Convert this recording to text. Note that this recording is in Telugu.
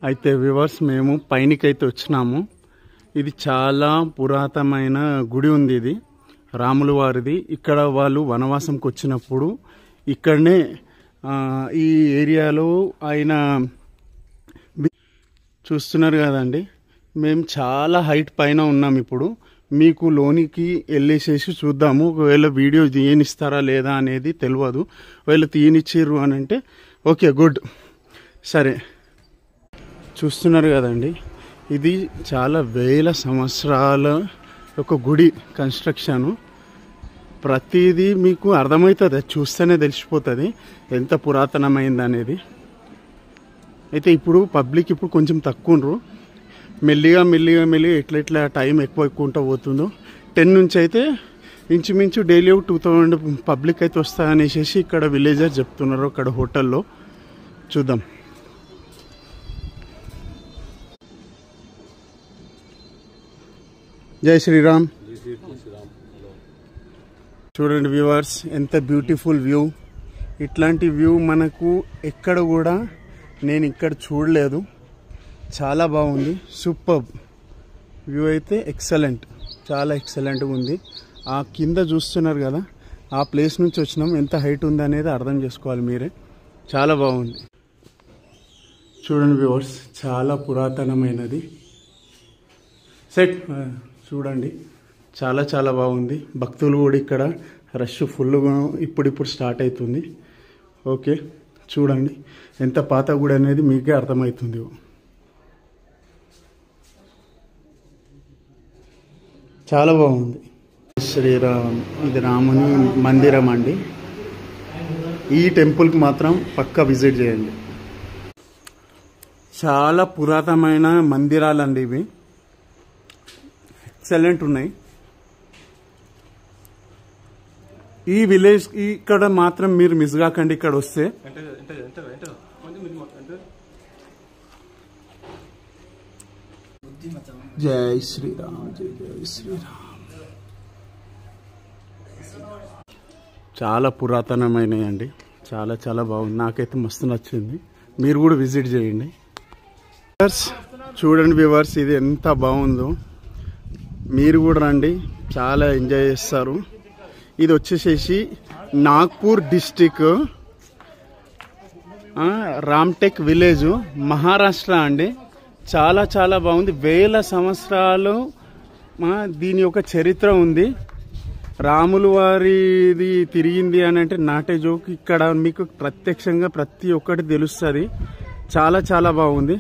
అయితే వ్యూవర్స్ మేము పైనకైతే వచ్చినాము. ఇది చాలా పురాతనమైన గుడి ఉంది. ఇది రాముల వారిది. ఇక్కడ వాళ్ళు వనవాసంకి వచ్చినప్పుడు ఇక్కడనే ఈ ఏరియాలో ఆయన చూస్తున్నారు కదండి. మేము చాలా హైట్ పైన ఉన్నాం. ఇప్పుడు మీకు లోనికి వెళ్ళేసేసి చూద్దాము. ఒకవేళ వీడియో తీయనిస్తారా లేదా అనేది తెలియదు. ఒకవేళ తీయనిచ్చిర్రు అని అంటే ఓకే గుడ్. సరే, చూస్తున్నారు కదండి. ఇది చాలా వేల సంవత్సరాల ఒక గుడి కన్స్ట్రక్షను. ప్రతిదీ మీకు అర్థమవుతుంది, చూస్తేనే తెలిసిపోతుంది ఎంత పురాతనమైంది అనేది. అయితే ఇప్పుడు పబ్లిక్ ఇప్పుడు కొంచెం తక్కువ ఉండ్రు. మెల్లిగా ఎట్లా టైం ఎక్కువ ఉంటూ పోతుందో 10 నుంచి అయితే ఇంచుమించు డైలీ 2000 పబ్లిక్ అయితే వస్తాయనేసి ఇక్కడ విలేజర్ చెప్తున్నారు. అక్కడ హోటల్లో చూద్దాం. జై శ్రీరామ్. చూడండి వ్యూవర్స్, ఎంత బ్యూటిఫుల్ వ్యూ. ఇట్లాంటి వ్యూ మనకు ఎక్కడ కూడా నేను ఇక్కడ చూడలేదు. చాలా బాగుంది. సూపర్ వ్యూ అయితే ఎక్సలెంట్, చాలా ఎక్సలెంట్గా ఉంది. ఆ కింద చూస్తున్నారు కదా, ఆ ప్లేస్ నుంచి వచ్చినాం. ఎంత హైట్ ఉంది అనేది అర్థం చేసుకోవాలి మీరే. చాలా బాగుంది. చూడండి వ్యూవర్స్, చాలా పురాతనమైనది సెట్. చూడండి, చాలా చాలా బాగుంది. భక్తులు కూడా ఇక్కడ రష్ ఫుల్గా ఇప్పుడు స్టార్ట్ అవుతుంది. ఓకే, చూడండి ఎంత పాత గుడి అనేది మీకే అర్థమవుతుంది. చాలా బాగుంది. శ్రీరామ్, ఇది రాముని మందిరం అండి. ఈ టెంపుల్కి మాత్రం పక్కా విజిట్ చేయండి. చాలా పురాతనమైన మందిరాలండి ఇవి. ఎక్సలెంట్ ఉన్నాయి. ఈ విలేజ్ ఇక్కడ మాత్రం మీరు మిస్ కాకండి. ఇక్కడ వస్తే జై శ్రీరామ్, జై శ్రీరామ్. చాలా పురాతనమైనవి అండి. చాలా చాలా బాగుంది. నాకైతే మస్తు నచ్చింది. మీరు కూడా విజిట్ చేయండి. చూడండి వ్యూవర్స్, ఇది ఎంత బాగుందో. మీరు కూడా రండి, చాలా ఎంజాయ్ చేస్తారు. ఇది వచ్చేసేసి నాగ్పూర్ డిస్టిక్, రామ్టెక్ విలేజ్, మహారాష్ట్ర అండి. చాలా చాలా బాగుంది. వేల సంవత్సరాలు దీని యొక్క చరిత్ర ఉంది. రాములు వారిది తిరిగింది అని అంటే నాటే జోక్. ఇక్కడ మీకు ప్రత్యక్షంగా ప్రతి ఒక్కటి తెలుస్తుంది. చాలా చాలా బాగుంది.